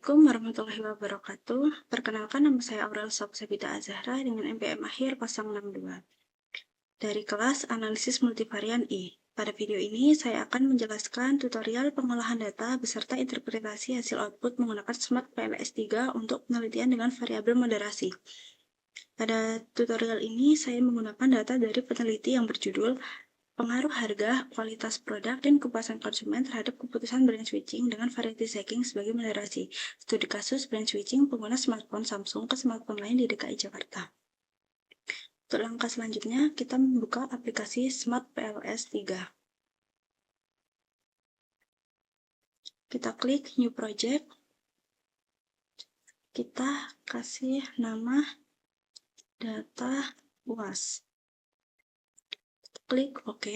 Assalamualaikum warahmatullahi wabarakatuh. Perkenalkan, nama saya Aurel Sabsabita Azahra dengan NPM akhir 062 dari kelas Analisis Multivarian I. Pada video ini, saya akan menjelaskan tutorial pengolahan data beserta interpretasi hasil output menggunakan Smart PLS 3 untuk penelitian dengan variabel moderasi. Pada tutorial ini, saya menggunakan data dari peneliti yang berjudul Pengaruh harga, kualitas produk, dan kepuasan konsumen terhadap keputusan brand switching dengan variety stacking sebagai moderasi. Studi kasus brand switching pengguna smartphone Samsung ke smartphone lain di DKI Jakarta. Untuk langkah selanjutnya, kita membuka aplikasi Smart PLS 3. Kita klik New Project. Kita kasih nama data UAS. Klik OK.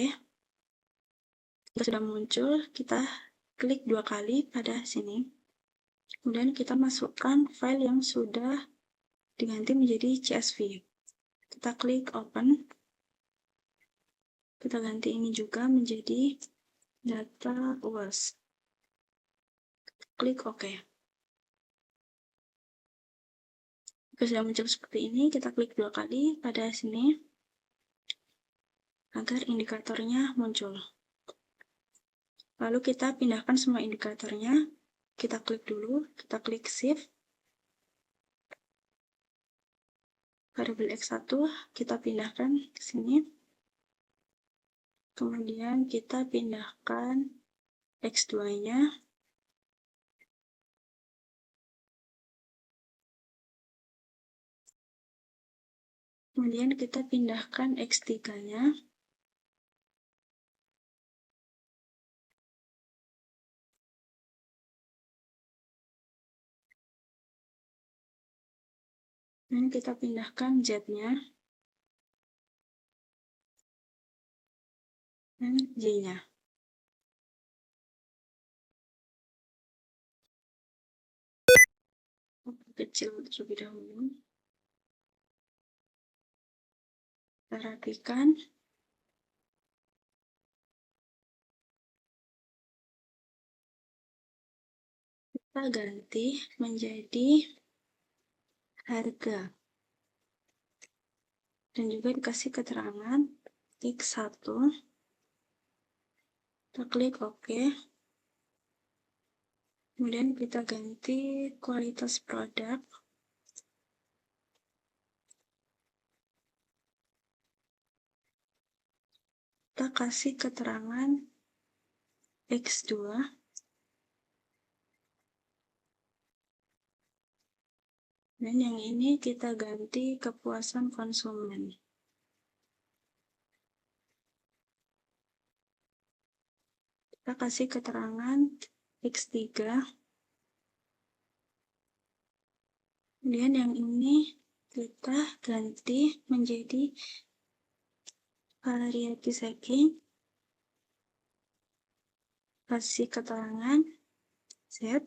Jika sudah muncul, kita klik 2 kali pada sini. Kemudian kita masukkan file yang sudah diganti menjadi CSV. Kita klik Open. Kita ganti ini juga menjadi data UAS. Klik OK. Jika sudah muncul seperti ini, kita klik 2 kali pada sini agar indikatornya muncul. Lalu kita pindahkan semua indikatornya. Kita klik dulu, kita klik Shift. Variabel X1 kita pindahkan ke sini. Kemudian kita pindahkan X2-nya. Kemudian kita pindahkan X3-nya. Dan kita pindahkan Z-nya. Dan J-nya. Kecil terlebih dahulu. Kita rapikan. Kita ganti menjadi harga. Dan juga dikasih keterangan X1. Kita klik OK. Kemudian kita ganti kualitas produk. Kita kasih keterangan X2. Dan yang ini kita ganti kepuasan konsumen. Kita kasih keterangan X3. Kemudian yang ini kita ganti menjadi variety stacking. Kasih keterangan Z.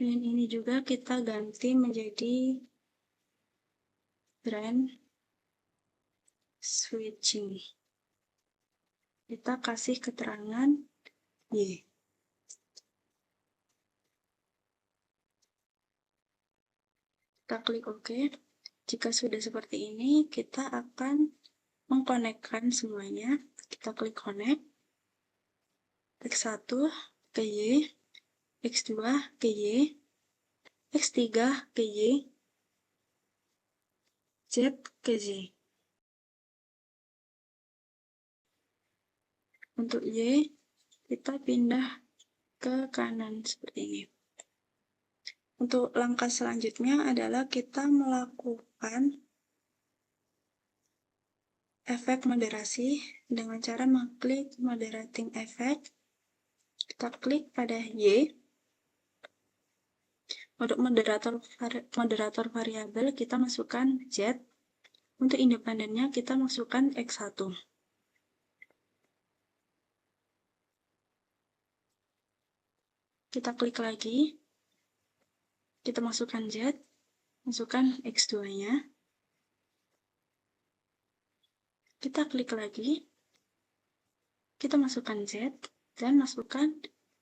Dan ini juga kita ganti menjadi brand switching. Kita kasih keterangan Y. Kita klik OK. Jika sudah seperti ini, kita akan mengkonekkan semuanya. Kita klik Connect. X1 ke Y, X2 ke Y, X3 ke Y, Z ke Z. Untuk Y, kita pindah ke kanan seperti ini. Untuk langkah selanjutnya adalah kita melakukan efek moderasi dengan cara mengklik moderating effect. Kita klik pada Y. Untuk moderator variabel kita masukkan Z. Untuk independennya kita masukkan X1. Kita klik lagi. Kita masukkan Z. Masukkan X2-nya. Kita klik lagi. Kita masukkan Z. dan masukkan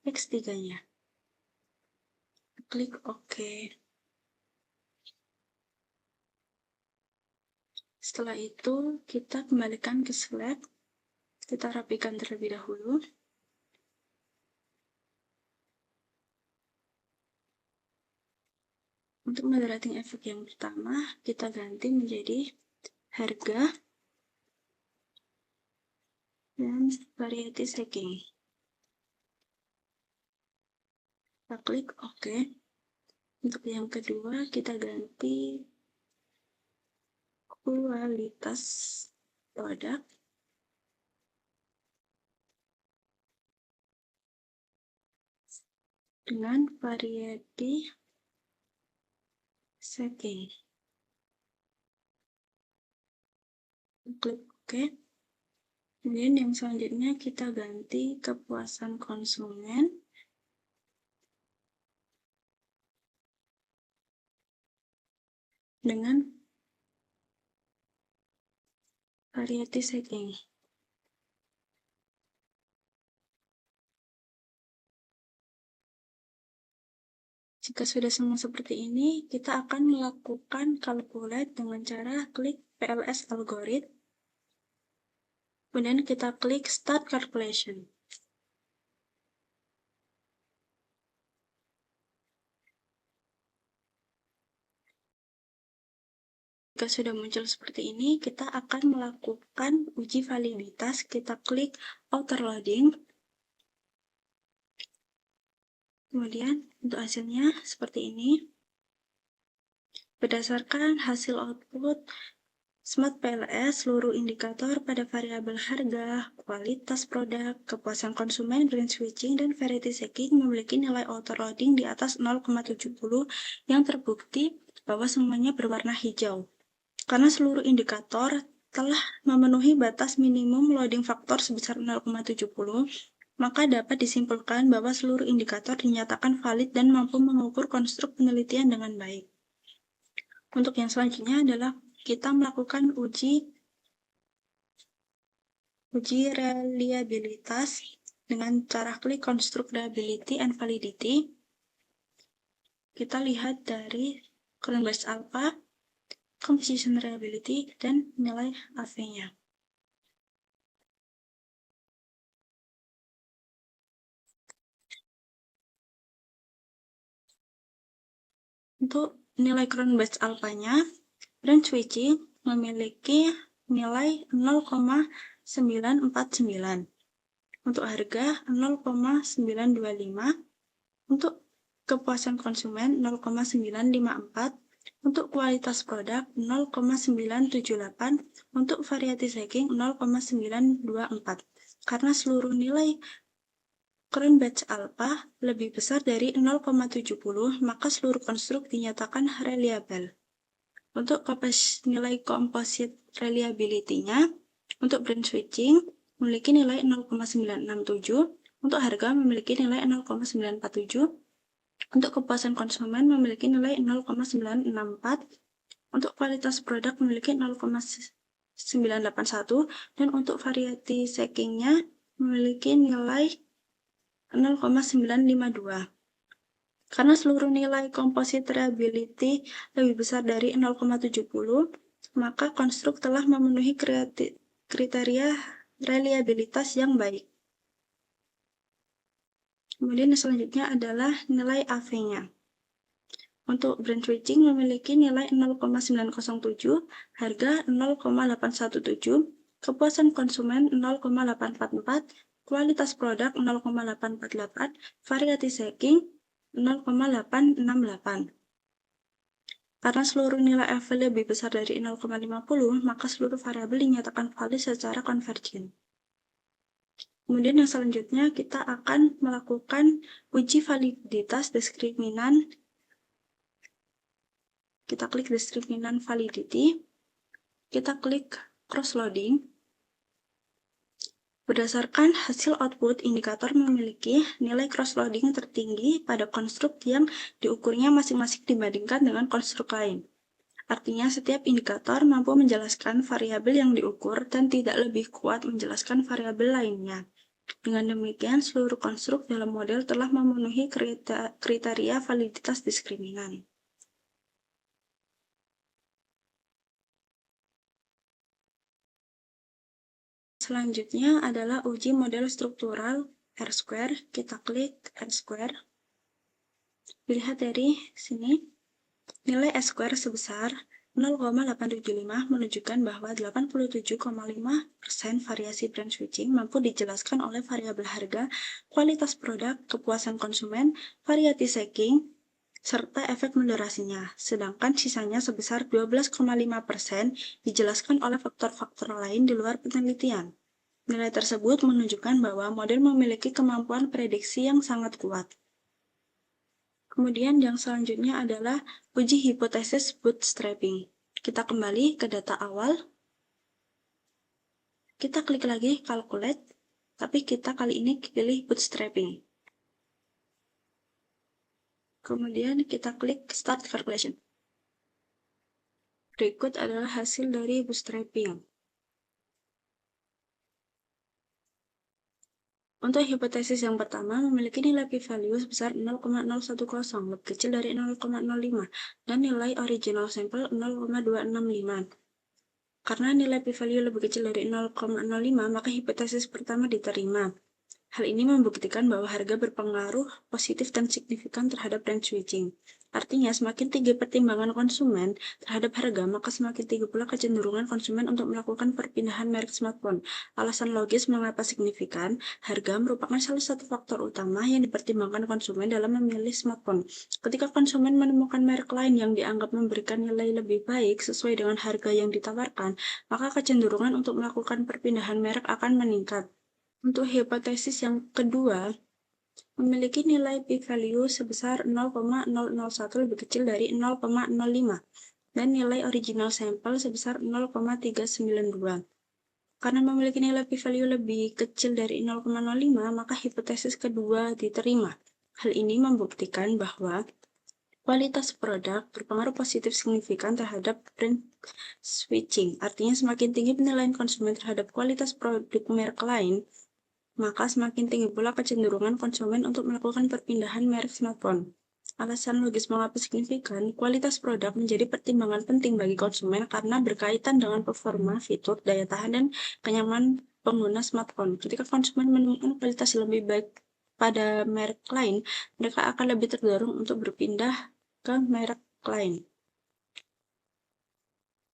X3-nya. Klik OK. Setelah itu, kita kembalikan ke slide. Kita rapikan terlebih dahulu. Untuk moderating efek yang pertama, kita ganti menjadi harga dan variety stacking. Kita klik OK. Untuk yang kedua, kita ganti kualitas produk dengan variety stacking. Klik OK. Kemudian yang selanjutnya kita ganti kepuasan konsumen dengan variety stacking. Jika sudah semua seperti ini, kita akan melakukan calculate dengan cara klik PLS algorithm. Kemudian kita klik Start Calculation. Jika sudah muncul seperti ini, kita akan melakukan uji validitas. Kita klik Outer Loading. Kemudian untuk hasilnya seperti ini. Berdasarkan hasil output Smart PLS, seluruh indikator pada variabel harga, kualitas produk, kepuasan konsumen, brand switching, dan variety stacking memiliki nilai auto-loading di atas 0,70 yang terbukti bahwa semuanya berwarna hijau. Karena seluruh indikator telah memenuhi batas minimum loading faktor sebesar 0,70, maka dapat disimpulkan bahwa seluruh indikator dinyatakan valid dan mampu mengukur konstruk penelitian dengan baik. Untuk yang selanjutnya adalah kita melakukan uji reliabilitas dengan cara klik Constructability and Validity. Kita lihat dari current batch alpha, composition reliability, dan nilai AV-nya. Untuk nilai current batch alpha-nya, brand switching memiliki nilai 0,949. Untuk harga 0,925. Untuk kepuasan konsumen 0,954. Untuk kualitas produk 0,978. Untuk variety stacking 0,924. Karena seluruh nilai current batch alpha lebih besar dari 0,70, maka seluruh konstruk dinyatakan reliable. Untuk nilai composite reliability-nya, untuk brand switching memiliki nilai 0,967, untuk harga memiliki nilai 0,947, untuk kepuasan konsumen memiliki nilai 0,964, untuk kualitas produk memiliki 0,981, dan untuk variety stacking-nya memiliki nilai 0,952. Karena seluruh nilai composite reliability lebih besar dari 0,70, maka konstruk telah memenuhi kriteria reliabilitas yang baik. Kemudian selanjutnya adalah nilai AV-nya. Untuk brand switching memiliki nilai 0,907, harga 0,817, kepuasan konsumen 0,844, kualitas produk 0,848, variety stacking 0,868. Karena seluruh nilai AV lebih besar dari 0,50, maka seluruh variabel dinyatakan valid secara konvergen. Kemudian yang selanjutnya kita akan melakukan uji validitas diskriminan. Kita klik diskriminan validity. Kita klik cross-loading. Berdasarkan hasil output, indikator memiliki nilai cross-loading tertinggi pada konstruk yang diukurnya masing-masing dibandingkan dengan konstruk lain. Artinya, setiap indikator mampu menjelaskan variabel yang diukur dan tidak lebih kuat menjelaskan variabel lainnya. Dengan demikian, seluruh konstruk dalam model telah memenuhi kriteria validitas diskriminan. Selanjutnya adalah uji model struktural R-square. Kita klik R-square. Dilihat dari sini, nilai S-square sebesar 0,875 menunjukkan bahwa 87,5% variasi brand switching mampu dijelaskan oleh variabel harga, kualitas produk, kepuasan konsumen, variety stacking, serta efek moderasinya. Sedangkan sisanya sebesar 12,5% dijelaskan oleh faktor-faktor lain di luar penelitian. Nilai tersebut menunjukkan bahwa model memiliki kemampuan prediksi yang sangat kuat. Kemudian yang selanjutnya adalah uji hipotesis bootstrapping. Kita kembali ke data awal. Kita klik lagi calculate, tapi kita kali ini pilih bootstrapping. Kemudian kita klik start calculation. Berikut adalah hasil dari bootstrapping. Untuk hipotesis yang pertama memiliki nilai p-value sebesar 0,010, lebih kecil dari 0,05, dan nilai original sampel 0,265. Karena nilai p-value lebih kecil dari 0,05, maka hipotesis pertama diterima. Hal ini membuktikan bahwa harga berpengaruh positif dan signifikan terhadap brand switching. Artinya, semakin tinggi pertimbangan konsumen terhadap harga, maka semakin tinggi pula kecenderungan konsumen untuk melakukan perpindahan merek smartphone. Alasan logis mengapa signifikan, harga merupakan salah satu faktor utama yang dipertimbangkan konsumen dalam memilih smartphone. Ketika konsumen menemukan merek lain yang dianggap memberikan nilai lebih baik sesuai dengan harga yang ditawarkan, maka kecenderungan untuk melakukan perpindahan merek akan meningkat. Untuk hipotesis yang kedua, memiliki nilai p-value sebesar 0,001 lebih kecil dari 0,05 dan nilai original sampel sebesar 0,392. Karena memiliki nilai p-value lebih kecil dari 0,05, maka hipotesis kedua diterima. Hal ini membuktikan bahwa kualitas produk berpengaruh positif signifikan terhadap brand switching. Artinya, semakin tinggi penilaian konsumen terhadap kualitas produk merek lain, maka semakin tinggi pula kecenderungan konsumen untuk melakukan perpindahan merek smartphone. Alasan logis mengapa signifikan, kualitas produk menjadi pertimbangan penting bagi konsumen karena berkaitan dengan performa, fitur, daya tahan, dan kenyamanan pengguna smartphone. Ketika konsumen menemukan kualitas yang lebih baik pada merek lain, mereka akan lebih terdorong untuk berpindah ke merek lain.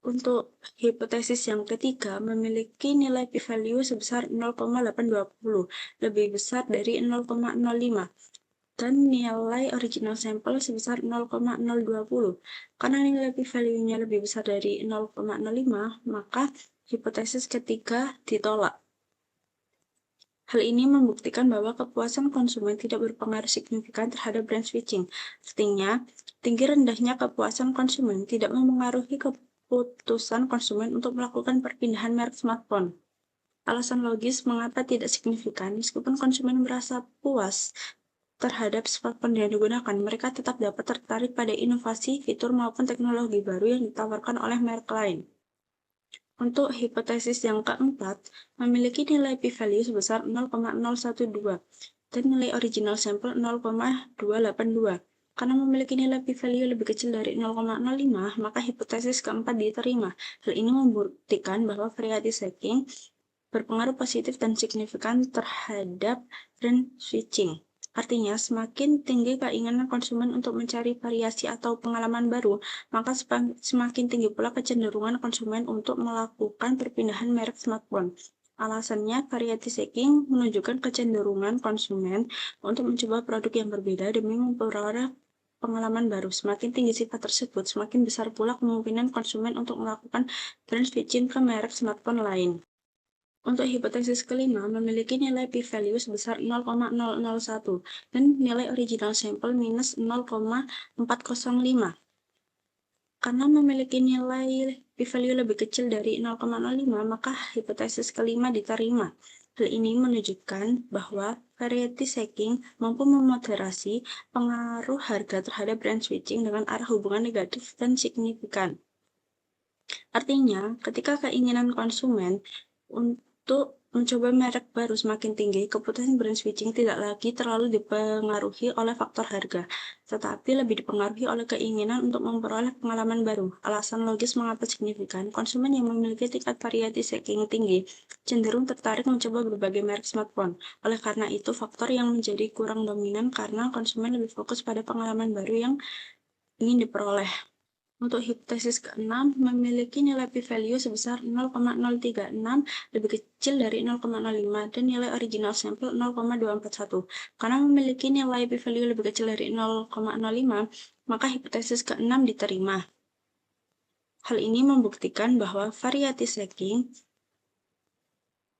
Untuk hipotesis yang ketiga, memiliki nilai p-value sebesar 0,820, lebih besar dari 0,05, dan nilai original sampel sebesar 0,020. Karena nilai p-value-nya lebih besar dari 0,05, maka hipotesis ketiga ditolak. Hal ini membuktikan bahwa kepuasan konsumen tidak berpengaruh signifikan terhadap brand switching. Artinya, tinggi rendahnya kepuasan konsumen tidak memengaruhi keputusan konsumen untuk melakukan perpindahan merek smartphone. Alasan logis mengapa tidak signifikan, meskipun konsumen merasa puas terhadap smartphone yang digunakan, mereka tetap dapat tertarik pada inovasi, fitur, maupun teknologi baru yang ditawarkan oleh merek lain. Untuk hipotesis yang keempat, memiliki nilai p-value sebesar 0,012 dan nilai original sampel 0,282. Karena memiliki nilai p-value lebih kecil dari 0,05, maka hipotesis keempat diterima. Hal ini membuktikan bahwa variety stacking berpengaruh positif dan signifikan terhadap brand switching. Artinya, semakin tinggi keinginan konsumen untuk mencari variasi atau pengalaman baru, maka semakin tinggi pula kecenderungan konsumen untuk melakukan perpindahan merek smartphone. Alasannya, variety stacking menunjukkan kecenderungan konsumen untuk mencoba produk yang berbeda demi memperoleh pengalaman baru. Semakin tinggi sifat tersebut, semakin besar pula kemungkinan konsumen untuk melakukan brand switching ke merek smartphone lain. Untuk hipotesis kelima, memiliki nilai p-value sebesar 0,001 dan nilai original sampel minus 0,405. Karena memiliki nilai p-value lebih kecil dari 0,05, maka hipotesis kelima diterima. Hal ini menunjukkan bahwa variety stacking mampu memoderasi pengaruh harga terhadap brand switching dengan arah hubungan negatif dan signifikan. Artinya, ketika keinginan konsumen untuk mencoba merek baru semakin tinggi, keputusan brand switching tidak lagi terlalu dipengaruhi oleh faktor harga, tetapi lebih dipengaruhi oleh keinginan untuk memperoleh pengalaman baru. Alasan logis mengapa signifikan, konsumen yang memiliki tingkat variety seeking tinggi cenderung tertarik mencoba berbagai merek smartphone. Oleh karena itu, faktor yang menjadi kurang dominan karena konsumen lebih fokus pada pengalaman baru yang ingin diperoleh. Untuk hipotesis ke-6, memiliki nilai p-value sebesar 0,036 lebih kecil dari 0,05 dan nilai original sampel 0,241. Karena memiliki nilai p-value lebih kecil dari 0,05, maka hipotesis ke-6 diterima. Hal ini membuktikan bahwa variety stacking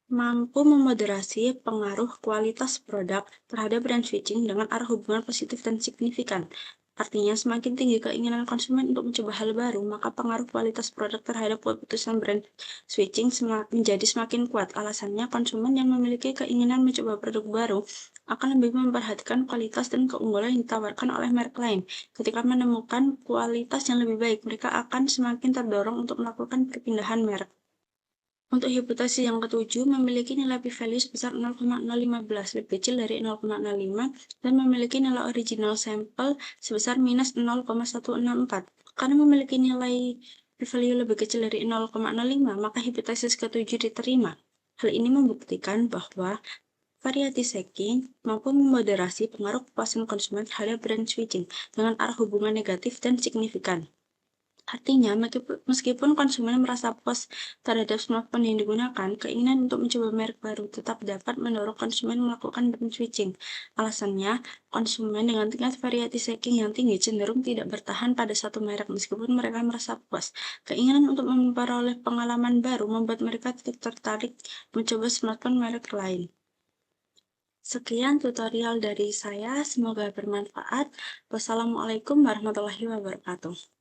mampu memoderasi pengaruh kualitas produk terhadap brand switching dengan arah hubungan positif dan signifikan. Artinya, semakin tinggi keinginan konsumen untuk mencoba hal baru, maka pengaruh kualitas produk terhadap keputusan brand switching menjadi semakin kuat. Alasannya, konsumen yang memiliki keinginan mencoba produk baru akan lebih memperhatikan kualitas dan keunggulan yang ditawarkan oleh merek lain. Ketika menemukan kualitas yang lebih baik, mereka akan semakin terdorong untuk melakukan perpindahan merek. Untuk hipotesis yang ketujuh, memiliki nilai p-value sebesar 0,015, lebih kecil dari 0,05, dan memiliki nilai original sampel sebesar minus 0,164. Karena memiliki nilai p-value lebih kecil dari 0,05, maka hipotesis ketujuh diterima. Hal ini membuktikan bahwa variety stacking mampu memoderasi pengaruh kepuasan konsumen terhadap brand switching dengan arah hubungan negatif dan signifikan. Artinya, meskipun konsumen merasa puas terhadap smartphone yang digunakan, keinginan untuk mencoba merek baru tetap dapat mendorong konsumen melakukan brand switching. Alasannya, konsumen dengan tingkat variety seeking yang tinggi cenderung tidak bertahan pada satu merek meskipun mereka merasa puas. Keinginan untuk memperoleh pengalaman baru membuat mereka tetap tertarik mencoba smartphone merek lain. Sekian tutorial dari saya, semoga bermanfaat. Wassalamualaikum warahmatullahi wabarakatuh.